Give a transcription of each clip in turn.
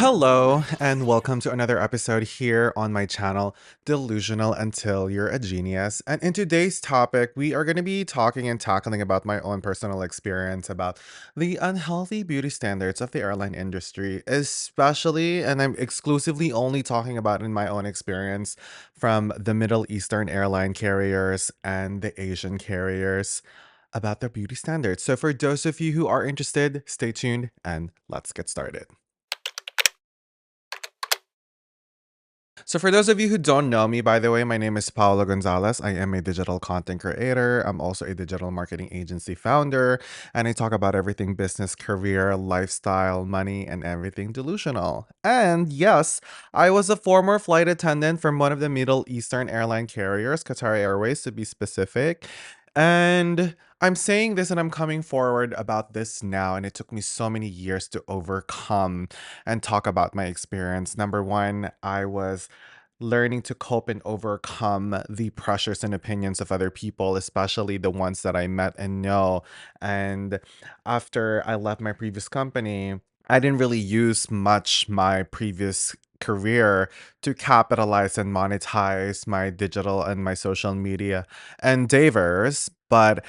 Hello, and welcome to another episode here on my channel, Delusional Until You're a Genius. And in today's topic, we are going to be talking and tackling about my own personal experience about the unhealthy beauty standards of the airline industry, especially, and I'm exclusively only talking about in my own experience from the Middle Eastern airline carriers and the Asian carriers about their beauty standards. So, for those of you who are interested, stay tuned and let's get started. So, for those of you who don't know me, by the way, my name is Paolo Gonzalez. I am a digital content creator. I'm also a digital marketing agency founder, and I talk about everything business, career, lifestyle, money, and everything delusional. And yes, I was a former flight attendant from one of the Middle Eastern airline carriers, Qatar Airways to be specific. And I'm saying this and I'm coming forward about this now, and it took me so many years to overcome and talk about my experience. Number one, I was learning to cope and overcome the pressures and opinions of other people, especially the ones that I met and know. And after I left my previous company, I didn't really use much my previous career to capitalize and monetize my digital and my social media endeavors. But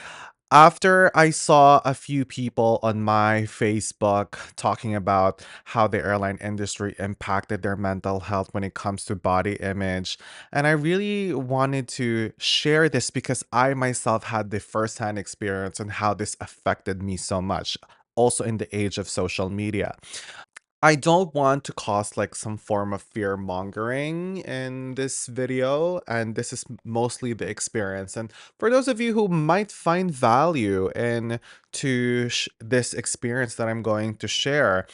after I saw a few people on my Facebook talking about how the airline industry impacted their mental health when it comes to body image, and I really wanted to share this because I myself had the firsthand experience and how this affected me so much, also in the age of social media. I don't want to cause like some form of fear mongering in this video, and this is mostly the experience. And for those of you who might find value in this experience that I'm going to share,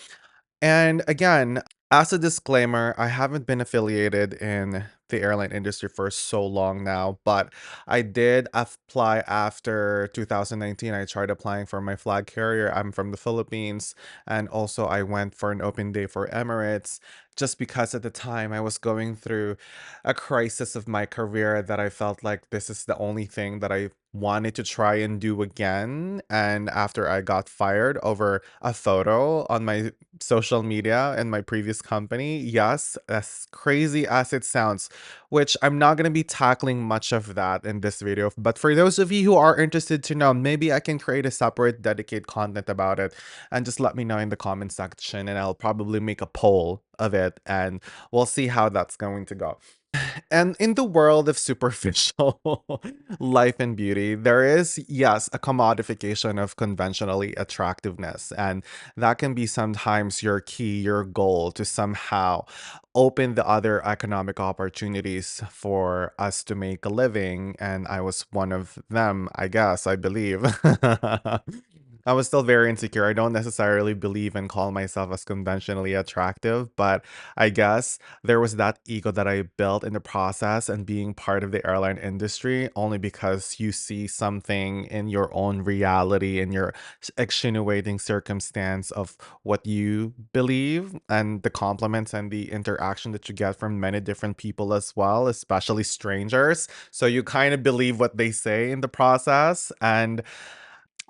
and again, as a disclaimer, I haven't been affiliated in the airline industry for so long now, but I did apply after 2019. I tried applying for my flag carrier. I'm from the Philippines, and also I went for an open day for Emirates just because at the time I was going through a crisis of my career that I felt like this is the only thing that I wanted to try and do again. And after I got fired over a photo on my social media in my previous company. Yes, as crazy as it sounds, which I'm not going to be tackling much of that in this video. But for those of you who are interested to know, maybe I can create a separate dedicated content about it and just let me know in the comment section and I'll probably make a poll of it and we'll see how that's going to go. And in the world of superficial life and beauty, there is, yes, a commodification of conventionally attractiveness. And that can be sometimes your key, your goal to somehow open the other economic opportunities for us to make a living. And I was one of them, I guess, I believe. I was still very insecure. I don't necessarily believe and call myself as conventionally attractive, but I guess there was that ego that I built in the process and being part of the airline industry only because you see something in your own reality and your extenuating circumstance of what you believe and the compliments and the interaction that you get from many different people as well, especially strangers. So you kind of believe what they say in the process. And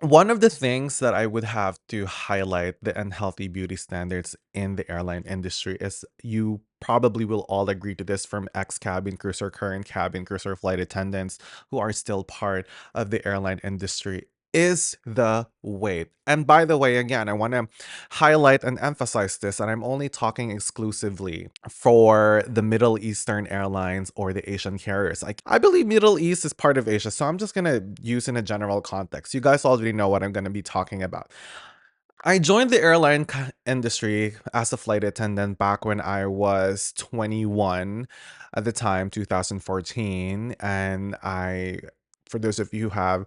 one of the things that I would have to highlight the unhealthy beauty standards in the airline industry is you probably will all agree to this from ex cabin crews or current cabin crews or flight attendants who are still part of the airline industry is the weight. And by the way, again, I want to highlight and emphasize this, and I'm only talking exclusively for the Middle Eastern airlines or the Asian carriers. I believe Middle East is part of Asia, so I'm just gonna use in a general context. You guys already know what I'm gonna be talking about. I joined the airline industry as a flight attendant back when I was 21 at the time, 2014. And for those of you who have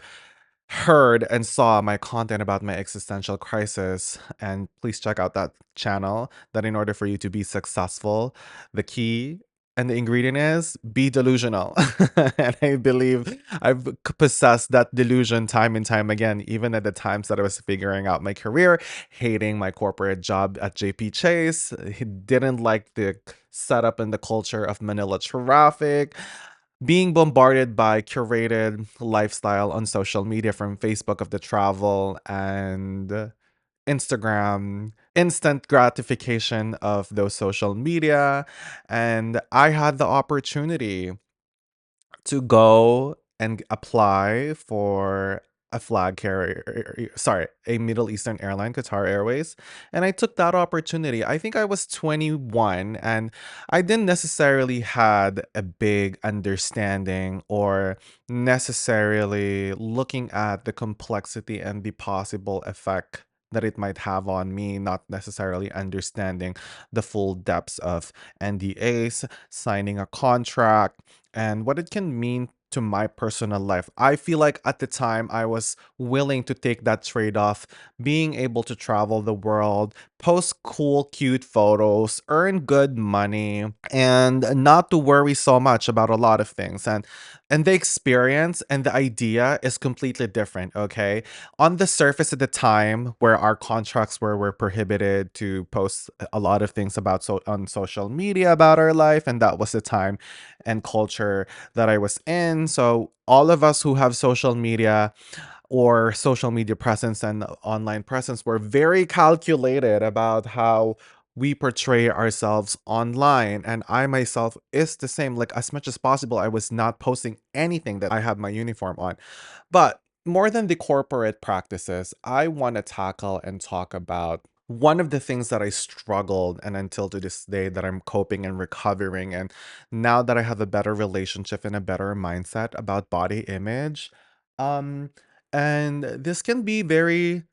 heard and saw my content about my existential crisis, and please check out that channel, that in order for you to be successful, the key and the ingredient is be delusional. And I believe I've possessed that delusion time and time again, even at the times that I was figuring out my career, hating my corporate job at JP Chase, didn't like the setup and the culture of Manila traffic. being bombarded by curated lifestyle on social media from Facebook of the travel and Instagram, instant gratification of those social media. And I had the opportunity to go and apply for a flag carrier, sorry, a Middle Eastern airline, Qatar Airways. And I took that opportunity. I think I was 21 and I didn't necessarily had a big understanding or necessarily looking at the complexity and the possible effect that it might have on me, not necessarily understanding the full depths of NDAs, signing a contract, and what it can mean to my personal life. I feel like at the time I was willing to take that trade off, being able to travel the world, post cool, cute photos, earn good money, and not to worry so much about a lot of things. And the experience and the idea is completely different, okay? On the surface at the time where our contracts were prohibited to post a lot of things about on social media about our life, and that was the time and culture that I was in. So all of us who have social media or social media presence and online presence were very calculated about how we portray ourselves online. And I myself is the same. Like, as much as possible, I was not posting anything that I have my uniform on. But more than the corporate practices, I want to tackle and talk about one of the things that I struggled and until to this day that I'm coping and recovering. And now that I have a better relationship and a better mindset about body image, um, and this can be very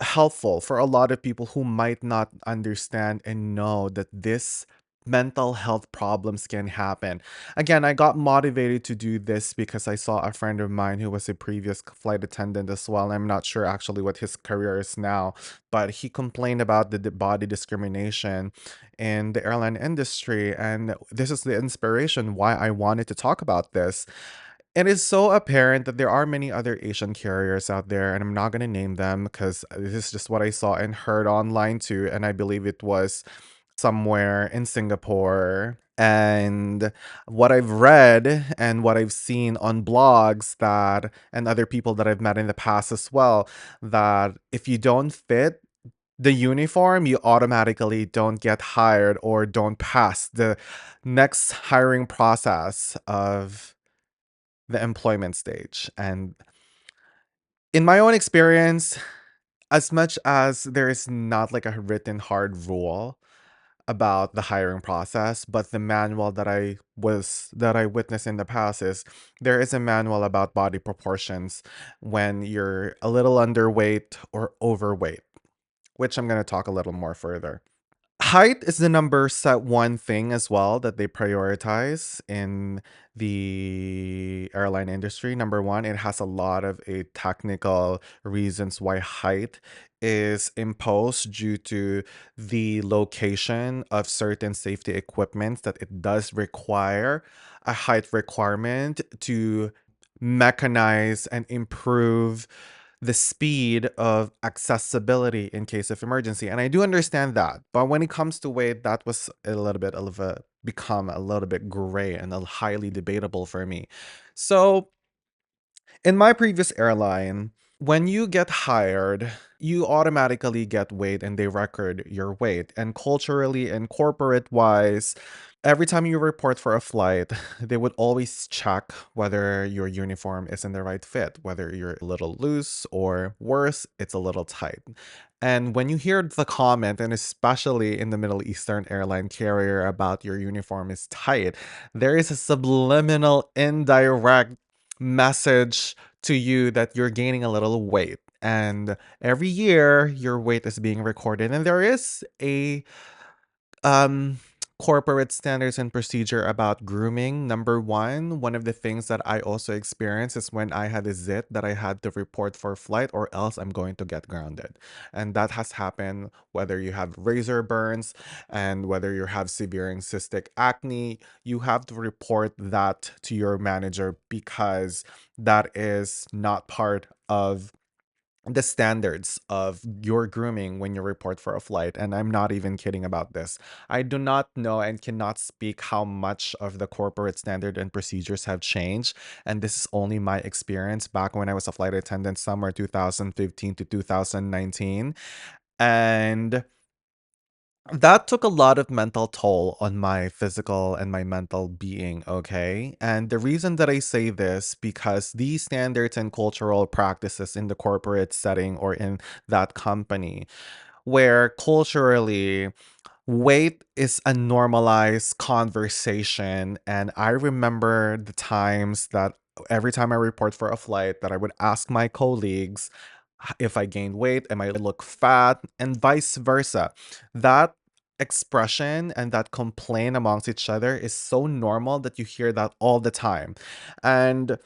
helpful for a lot of people who might not understand and know that this mental health problems can happen. Again, I got motivated to do this because I saw a friend of mine who was a previous flight attendant as well. I'm not sure actually what his career is now, but he complained about the body discrimination in the airline industry. And this is the inspiration why I wanted to talk about this. It is so apparent that there are many other Asian carriers out there, and I'm not going to name them because this is just what I saw and heard online too. And I believe it was somewhere in Singapore. And what I've read and what I've seen on blogs that, and other people that I've met in the past as well, that if you don't fit the uniform, you automatically don't get hired or don't pass the next hiring process of the employment stage. And in my own experience, as much as there is not like a written hard rule about the hiring process, but the manual that I witnessed in the past is there is a manual about body proportions when you're a little underweight or overweight, which I'm going to talk a little more further. Height is the number set one thing as well that they prioritize in the airline industry. Number one, it has a lot of a technical reasons why height is imposed due to the location of certain safety equipment that it does require a height requirement to mechanize and improve the speed of accessibility in case of emergency. And I do understand that. But when it comes to weight, that was a little bit of a become a little bit gray and highly debatable for me. So in my previous airline, when you get hired, you automatically get weight and they record your weight. And culturally and corporate wise, every time you report for a flight, they would always check whether your uniform is in the right fit, whether you're a little loose or worse, it's a little tight. And when you hear the comment, and especially in the Middle Eastern airline carrier about your uniform is tight, there is a subliminal, indirect message to you that you're gaining a little weight. And every year, your weight is being recorded. And there is a um corporate standards and procedure about grooming. Number one of the things that I also experienced is when I had a zit that I had to report for flight or else I'm going to get grounded. And that has happened whether you have razor burns and whether you have severe and cystic acne, you have to report that to your manager because that is not part of the standards of your grooming when you report for a flight. And I'm not even kidding about this. I do not know and cannot speak how much of the corporate standard and procedures have changed. And this is only my experience back when I was a flight attendant somewhere 2015 to 2019. And that took a lot of mental toll on my physical and my mental being, okay? And the reason that I say this because these standards and cultural practices in the corporate setting or in that company, where culturally weight is a normalized conversation. And I remember the times that every time I report for a flight that I would ask my colleagues if I gained weight, am I look fat, and vice versa. That expression and that complaint amongst each other is so normal that you hear that all the time. And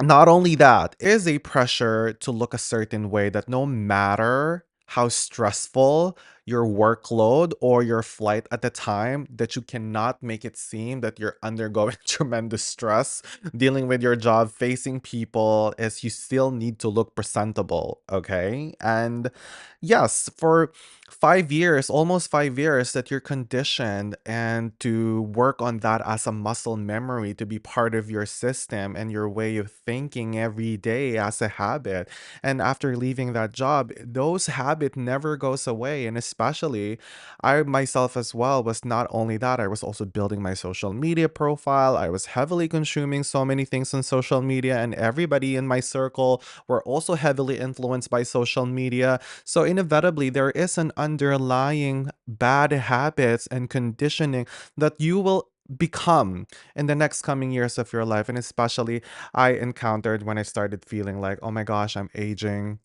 not only that, is a pressure to look a certain way that no matter how stressful your workload or your flight at the time, that you cannot make it seem that you're undergoing tremendous stress dealing with your job, facing people, is you still need to look presentable, okay? And yes, for 5 years, almost 5 years, that you're conditioned and to work on that as a muscle memory to be part of your system and your way of thinking every day as a habit. And after leaving that job, those habit never goes away. And especially I myself as well was not only that, I was also building my social media profile. I was heavily consuming so many things on social media, and everybody in my circle were also heavily influenced by social media. So inevitably, there is an underlying bad habits and conditioning that you will become in the next coming years of your life. And especially I encountered when I started feeling like, oh my gosh, I'm aging.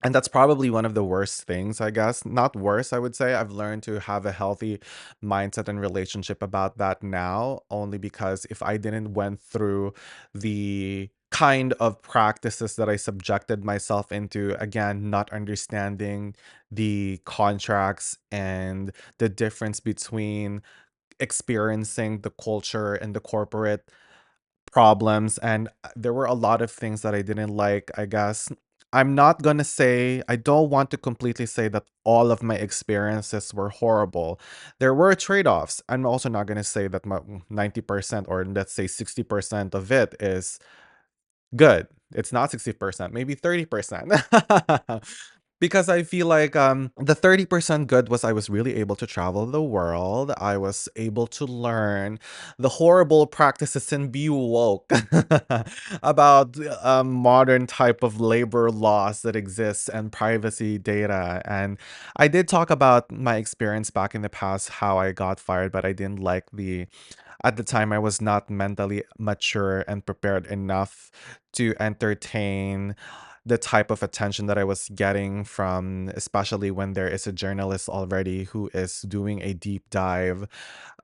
And that's probably one of the worst things, I guess. Not worse, I would say. I've learned to have a healthy mindset and relationship about that now, only because if I didn't went through the kind of practices that I subjected myself into, again, not understanding the contracts and the difference between experiencing the culture and the corporate problems, and there were a lot of things that I didn't like, I guess. I'm not gonna say, I don't want to completely say that all of my experiences were horrible. There were trade-offs. I'm also not gonna say that my 90% or let's say 60% of it is good. It's not 60%, maybe 30%. Because I feel like the 30% good was I was really able to travel the world. I was able to learn the horrible practices and be woke about modern type of labor laws that exists and privacy data. And I did talk about my experience back in the past, how I got fired, but I didn't like the at the time I was not mentally mature and prepared enough to entertain the type of attention that I was getting from, especially when there is a journalist already who is doing a deep dive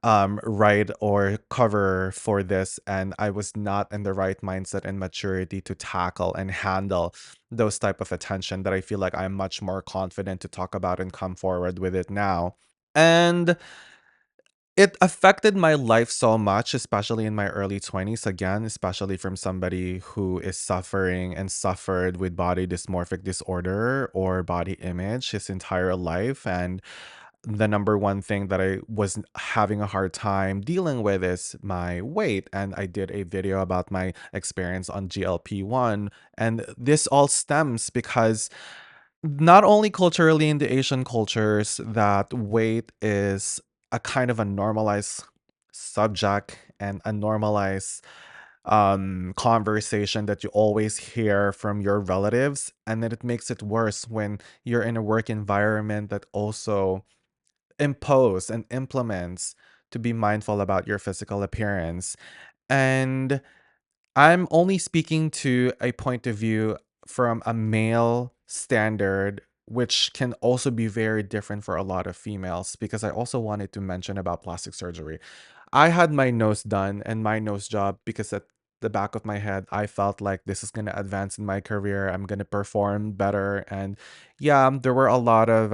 write or cover for this, and I was not in the right mindset and maturity to tackle and handle those type of attention that I feel like I'm much more confident to talk about and come forward with it now. And it affected my life so much, especially in my early 20s, again, especially from somebody who is suffering and suffered with body dysmorphic disorder or body image his entire life. And the number one thing that I was having a hard time dealing with is my weight. And I did a video about my experience on GLP-1. And this all stems because not only culturally in the Asian cultures that weight is a kind of a normalized subject and a normalized conversation that you always hear from your relatives, and then it makes it worse when you're in a work environment that also impose and implements to be mindful about your physical appearance. And I'm only speaking to a point of view from a male standard, which can also be very different for a lot of females, because I also wanted to mention about plastic surgery. I had my nose done and my nose job because at the back of my head, I felt like this is going to advance in my career. I'm going to perform better. And yeah, there were a lot of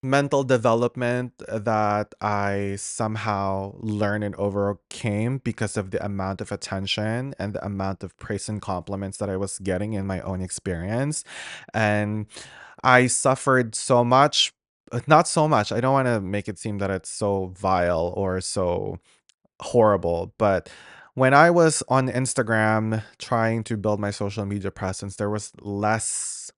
mental development that I somehow learned and overcame because of the amount of attention and the amount of praise and compliments that I was getting in my own experience. And I suffered so much, not so much. I don't want to make it seem that it's so vile or so horrible, but when I was on Instagram trying to build my social media presence, there was less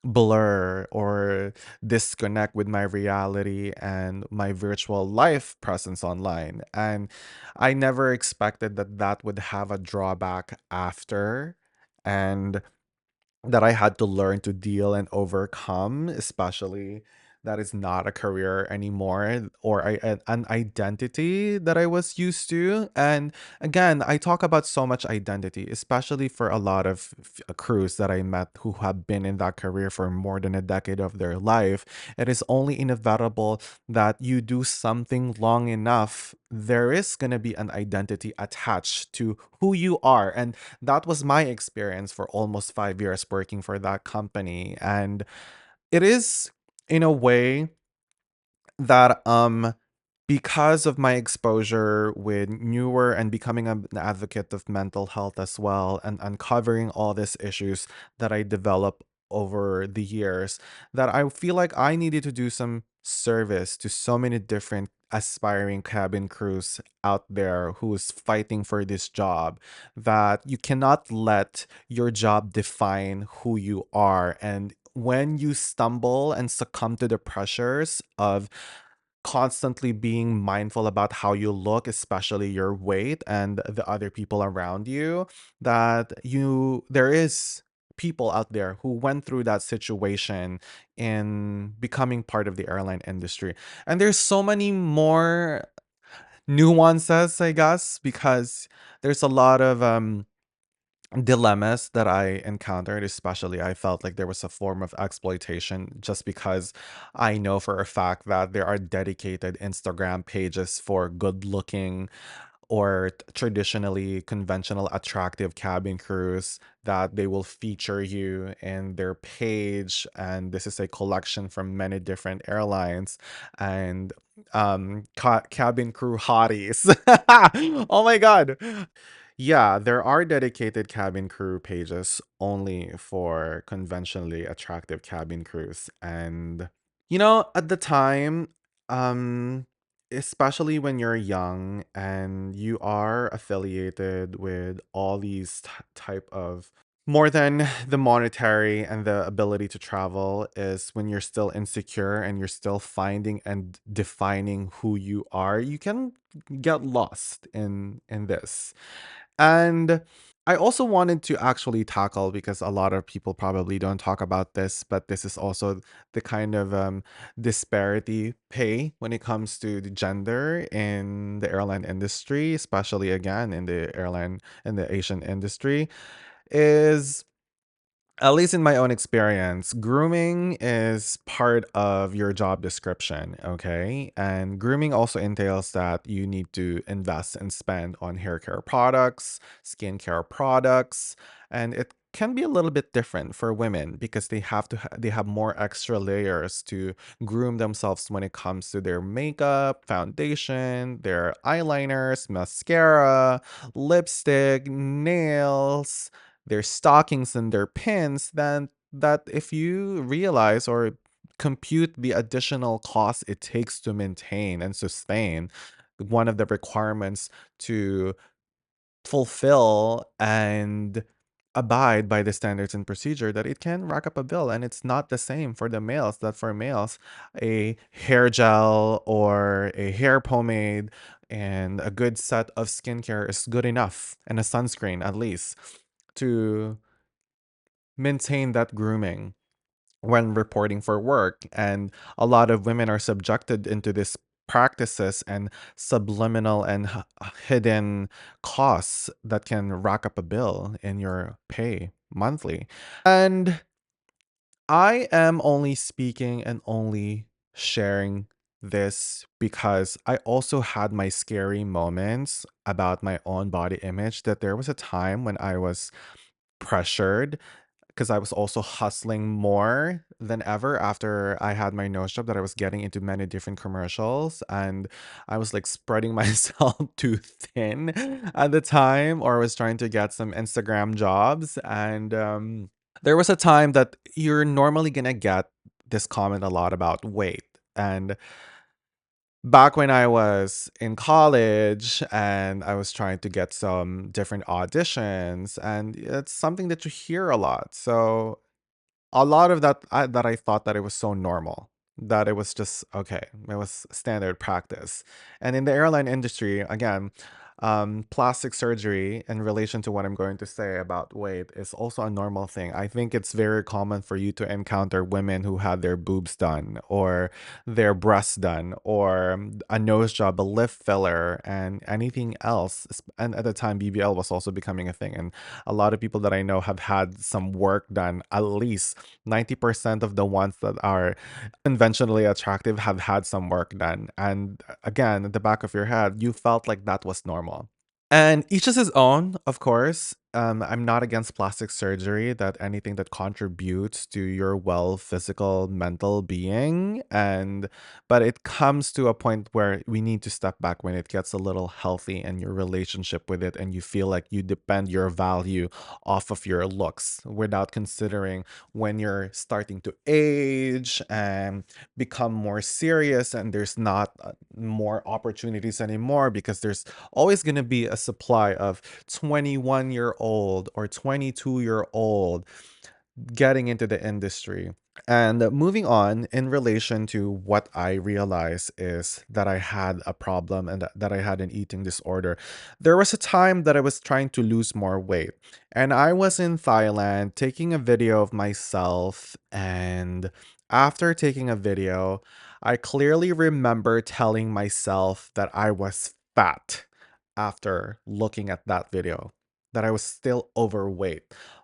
blur or disconnect with my reality and my virtual life presence online. And I never expected that that would have a drawback after. And that I had to learn to deal and overcome, especially that is not a career anymore or an identity that I was used to. And again, I talk about so much identity, especially for a lot of crews that I met who have been in that career for more than a decade of their life. It is only inevitable that you do something long enough, there is going to be an identity attached to who you are. And that was my experience for almost 5 years working for that company. And it is, in a way, that because of my exposure with newer and becoming an advocate of mental health as well and uncovering all these issues that I developed over the years, that I feel like I needed to do some service to so many different aspiring cabin crews out there who's fighting for this job, that you cannot let your job define who you are. And when you stumble and succumb to the pressures of constantly being mindful about how you look, especially your weight and the other people around you, that there is people out there who went through that situation in becoming part of the airline industry. And there's so many more nuances, I guess, because there's a lot of dilemmas that I encountered, especially I felt like there was a form of exploitation just because I know for a fact that there are dedicated Instagram pages for good looking or traditionally conventional attractive cabin crews that they will feature you in their page, and this is a collection from many different airlines and cabin crew hotties. Oh my god. Yeah, there are dedicated cabin crew pages only for conventionally attractive cabin crews. And, at the time, um, especially when you're young and you are affiliated with all these type of more than the monetary and the ability to travel, is when you're still insecure and you're still finding and defining who you are, you can get lost in this. And I also wanted to actually tackle, because a lot of people probably don't talk about this, but this is also the kind of disparity pay when it comes to the gender in the airline industry, especially again in the Asian industry, is, at least in my own experience, grooming is part of your job description, okay? And grooming also entails that you need to invest and spend on hair care products, skincare products, and it can be a little bit different for women because they have more extra layers to groom themselves when it comes to their makeup, foundation, their eyeliners, mascara, lipstick, nails, their stockings and their pins, then that if you realize or compute the additional cost it takes to maintain and sustain one of the requirements to fulfill and abide by the standards and procedure, that it can rack up a bill. And it's not the same for the males, that for males a hair gel or a hair pomade and a good set of skincare is good enough, and a sunscreen at least, to maintain that grooming when reporting for work. And a lot of women are subjected into these practices and subliminal and hidden costs that can rack up a bill in your pay monthly. And I am only speaking and only sharing this because I also had my scary moments about my own body image, that there was a time when I was pressured because I was also hustling more than ever after I had my nose job, that I was getting into many different commercials, and I was like spreading myself too thin at the time, or I was trying to get some Instagram jobs. And there was a time that you're normally gonna get this comment a lot about weight. And back when I was in college and I was trying to get some different auditions, and it's something that you hear a lot. So a lot of that I thought that it was so normal, that it was just okay, it was standard practice. And in the airline industry, again, plastic surgery, in relation to what I'm going to say about weight, is also a normal thing. I think it's very common for you to encounter women who had their boobs done, or their breasts done, or a nose job, a lip filler, and anything else. And at the time, BBL was also becoming a thing, and a lot of people that I know have had some work done. At least 90% of the ones that are conventionally attractive have had some work done. And again, at the back of your head, you felt like that was normal. And each is his own, of course. I'm not against plastic surgery, that anything that contributes to your well physical, mental being. And but it comes to a point where we need to step back when it gets a little healthy in your relationship with it, and you feel like you depend your value off of your looks, without considering when you're starting to age and become more serious, and there's not more opportunities anymore, because there's always going to be a supply of 21-year-old or 22-year-old getting into the industry. And moving on, in relation to what I realized is that I had a problem, and that I had an eating disorder. There was a time that I was trying to lose more weight, and I was in Thailand taking a video of myself. And after taking a video, I clearly remember telling myself that I was fat after looking at that video, that I was still overweight.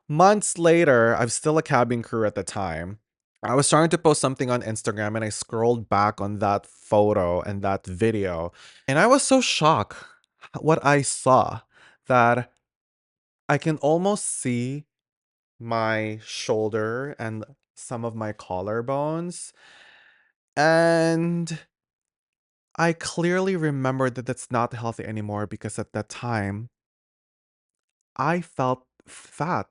Months later, I'm still a cabin crew at the time. I was trying to post something on Instagram, and I scrolled back on that photo and that video, and I was so shocked what I saw, that I can almost see my shoulder and some of my collarbones. And I clearly remember that that's not healthy anymore, because at that time I felt fat,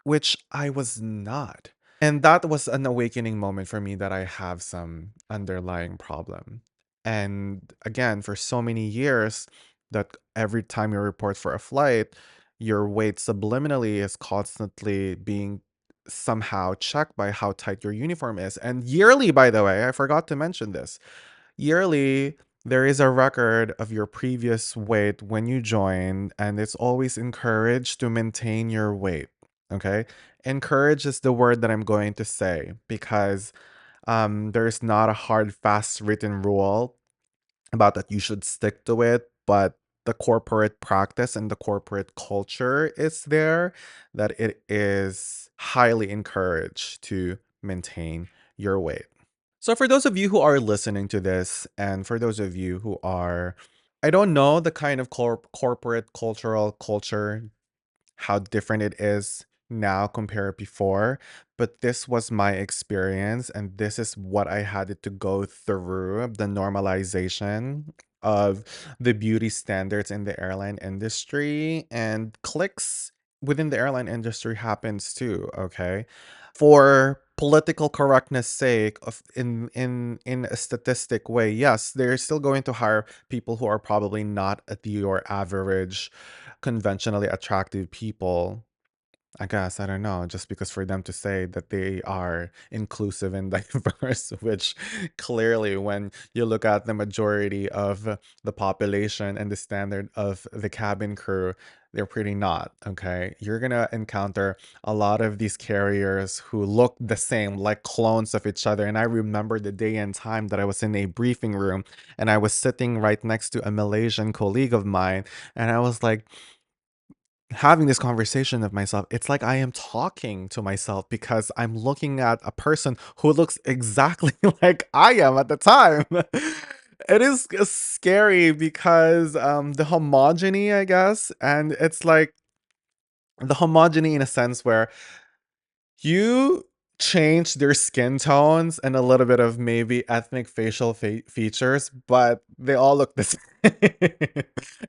which I was not. And that was an awakening moment for me, that I have some underlying problem. And again, for so many years, that every time you report for a flight, your weight subliminally is constantly being somehow checked by how tight your uniform is. And yearly, by the way, I forgot to mention this. Yearly, there is a record of your previous weight when you join, and it's always encouraged to maintain your weight. Okay? Encourage is the word that I'm going to say, because there's not a hard, fast written rule about that you should stick to it, but the corporate practice and the corporate culture is there, that it is highly encouraged to maintain your weight. So, for those of you who are listening to this, and for those of you who are, I don't know the kind of corporate cultural culture, how different it is now compared before, but this was my experience, and this is what I had to go through, the normalization of the beauty standards in the airline industry. And clicks within the airline industry happens too, okay? For political correctness sake, of in a statistic way, yes, they're still going to hire people who are probably not at your average conventionally attractive people. I guess, I don't know, just because for them to say that they are inclusive and diverse, which clearly, when you look at the majority of the population and the standard of the cabin crew, they're pretty not, okay? You're gonna encounter a lot of these carriers who look the same, like clones of each other. And I remember the day and time that I was in a briefing room, and I was sitting right next to a Malaysian colleague of mine, and I was like, having this conversation of myself, it's like I am talking to myself, because I'm looking at a person who looks exactly like I am at the time. It is scary, because the homogeny, I guess, and it's like the homogeny in a sense where You change their skin tones and a little bit of maybe ethnic facial features, but they all look the same.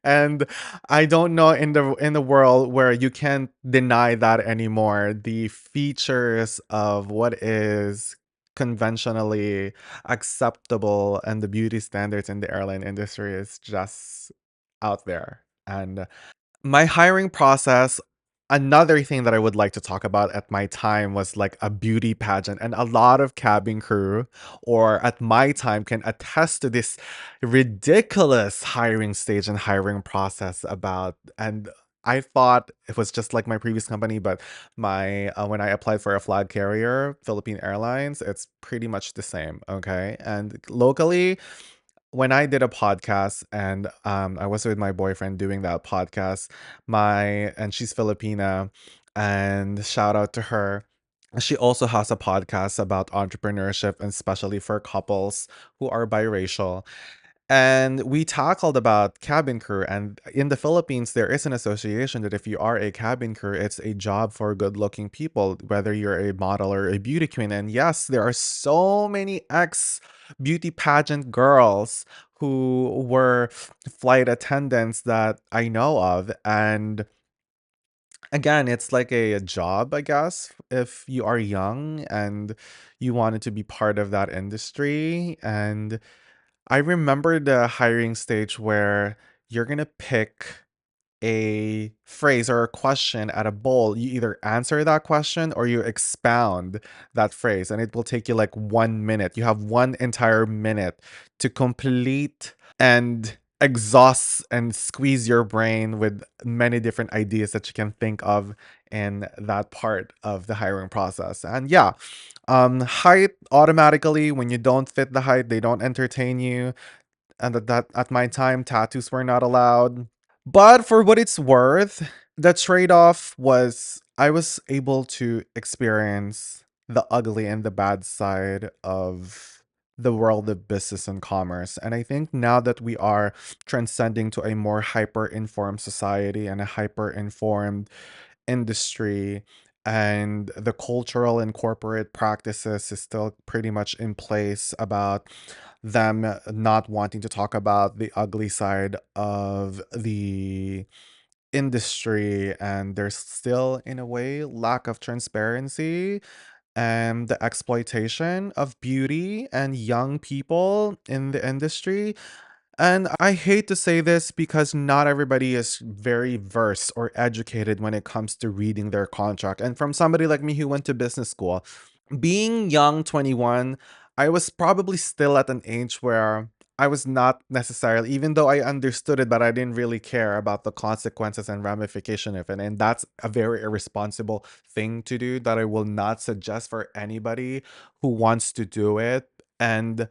And I don't know in the world where you can't deny that anymore. The features of what is conventionally acceptable and the beauty standards in the airline industry is just out there. And my hiring process, another thing that I would like to talk about at my time was like a beauty pageant. And a lot of cabin crew, or at my time, can attest to this ridiculous hiring stage and hiring process about. And I thought it was just like my previous company, but my when I applied for a flag carrier, Philippine Airlines, it's pretty much the same. Okay, and locally, when I did a podcast and I was with my boyfriend doing that podcast, and she's Filipina, and shout out to her. She also has a podcast about entrepreneurship and especially for couples who are biracial. And we tackled about cabin crew. And in the Philippines, there is an association that if you are a cabin crew, it's a job for good looking people, whether you're a model or a beauty queen. And yes, there are so many ex beauty pageant girls who were flight attendants that I know of. And again, it's like a job, I guess, if you are young and you wanted to be part of that industry. And I remember the hiring stage where you're gonna pick a phrase or a question at a bowl. You either answer that question or you expound that phrase, and it will take you like 1 minute. You have one entire minute to complete and exhaust and squeeze your brain with many different ideas that you can think of in that part of the hiring process. And yeah, height automatically, when you don't fit the height, they don't entertain you. And at my time, tattoos were not allowed. But for what it's worth, the trade-off was I was able to experience the ugly and the bad side of the world of business and commerce. And I think now that we are transcending to a more hyper-informed society and a hyper-informed industry, and the cultural and corporate practices is still pretty much in place about them not wanting to talk about the ugly side of the industry, and there's still in a way lack of transparency and the exploitation of beauty and young people in the industry. And I hate to say this because not everybody is very versed or educated when it comes to reading their contract. And from somebody like me who went to business school, being young, 21, I was probably still at an age where I was not necessarily, even though I understood it, but I didn't really care about the consequences and ramification of it. And that's a very irresponsible thing to do that I will not suggest for anybody who wants to do it. And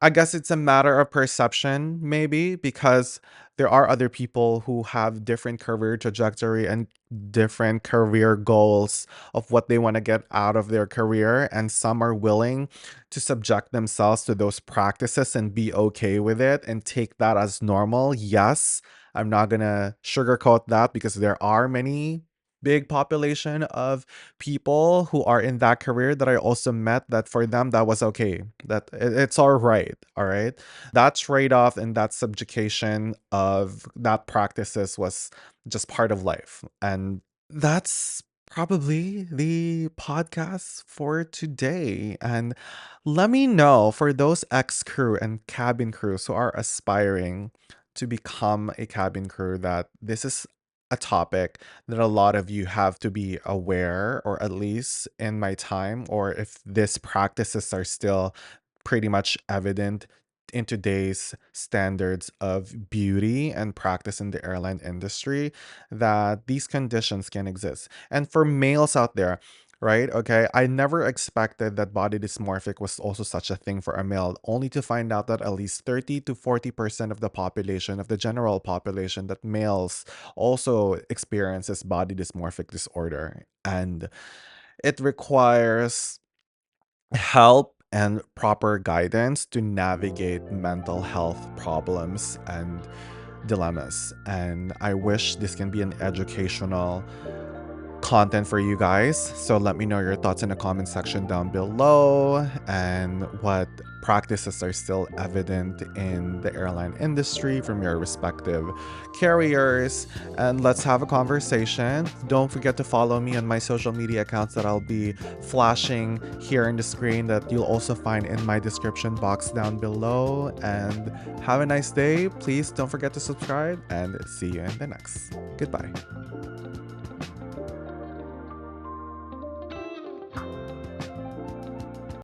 I guess it's a matter of perception, maybe, because there are other people who have different career trajectory and different career goals of what they want to get out of their career. And some are willing to subject themselves to those practices and be okay with it and take that as normal. Yes, I'm not going to sugarcoat that because there are many big population of people who are in that career that I also met that for them that was okay. That it's all right. All right. That trade off and that subjugation of that practices was just part of life. And that's probably the podcast for today. And let me know for those ex crew and cabin crews who are aspiring to become a cabin crew that this is a topic that a lot of you have to be aware, or at least in my time, or if these practices are still pretty much evident in today's standards of beauty and practice in the airline industry, that these conditions can exist. And for males out there, right? Okay, I never expected that body dysmorphic was also such a thing for a male, only to find out that at least 30 to 40% of the population, of the general population, that males also experiences body dysmorphic disorder. And it requires help and proper guidance to navigate mental health problems and dilemmas. And I wish this can be an educational content for you guys. So let me know your thoughts in the comment section down below and what practices are still evident in the airline industry from your respective carriers. And let's have a conversation. Don't forget to follow me on my social media accounts that I'll be flashing here on the screen, that you'll also find in my description box down below. And have a nice day. Please don't forget to subscribe, and see you in the next. Goodbye.